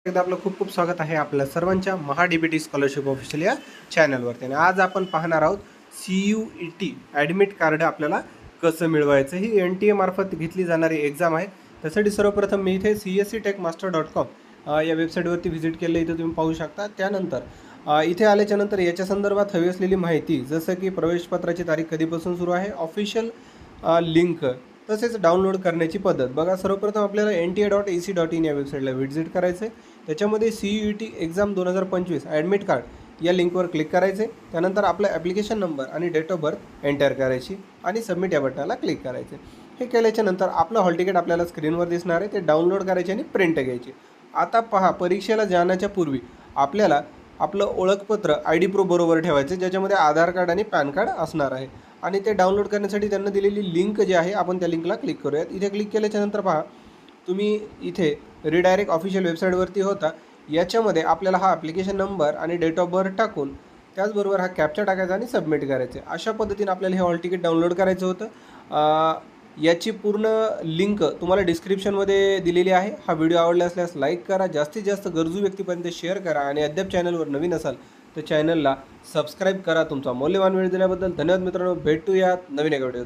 एकदा आपलं खूप खूप स्वागत आहे आपल्या सर्वांच्या महा-डी-बी-टी स्कॉलरशिप ऑफिशियल या चॅनलवरती. आणि आज आपण पाहणार आहोत CUET ॲडमिट कार्ड आपल्याला कसं मिळवायचं. ही NTA मार्फत घेतली जाणारी एक्झाम आहे. त्यासाठी सर्वप्रथम मी इथे csctechmaster.com या वेबसाईटवरती व्हिजिट केलं, इथं तुम्ही पाहू शकता. त्यानंतर इथे आल्याच्यानंतर याच्या संदर्भात हवी असलेली माहिती, जसं की प्रवेशपत्राची तारीख कधीपासून सुरू आहे, ऑफिशियल लिंक, तसेच डाउनलोड करण्याची पद्धत. बघा, सर्वप्रथम आपल्याला NTA.ac.in या वेबसाईटला व्हिजिट करायचं आहे. त्याच्यामध्ये CUET एक्झाम 2025 ॲडमिट कार्ड या लिंकवर क्लिक करायचे. त्यानंतर आपला ॲप्लिकेशन नंबर आणि डेट ऑफ बर्थ एंटर करायची आणि सबमिट या बटनाला क्लिक करायचे. हे केल्याच्या नंतर आपलं हॉल तिकीट आपल्याला स्क्रीनवर दिसणार आहे, ते डाउनलोड करायचे आणि प्रिंट घ्यायची. आता पहा, परीक्षेला जाण्याच्या पूर्वी आपल्याला आपलं ओळखपत्र ID प्रूफ बरोबर ठेवायचं, ज्याच्यामध्ये आधार कार्ड आणि पॅन कार्ड असणार आहे. आणि ते डाउनलोड करण्यासाठी त्यांना दिलेली लिंक जी आहे, आपण त्या लिंकला क्लिक करूयात. इथे क्लिक केल्याच्या नंतर पहा, तुम्ही इथे रिडायरेक्ट ऑफिशियल वेबसाईटवरती होता. याच्यामध्ये आपल्याला हा ॲप्लिकेशन नंबर आणि डेट ऑफ बर्थ टाकून त्याचबरोबर हा कॅप्चा टाकायचा आणि सबमिट करायचे. अशा पद्धतीने आपल्याला हे हॉल तिकीट डाउनलोड करायचं होतं. याची पूर्ण लिंक तुम्हाला डिस्क्रिप्शनमध्ये दिलेली आहे. हा व्हिडिओ आवडला असल्यास लाईक करा, जास्तीत जास्त गरजू व्यक्तीपर्यंत शेअर करा आणि अद्याप चॅनलवर नवीन असाल तर चॅनलला सबस्क्राईब करा. तुमचा मौल्यवान वेळ दिल्याबद्दल धन्यवाद मित्रांनो. भेटूयात नवीन एका व्हिडिओ.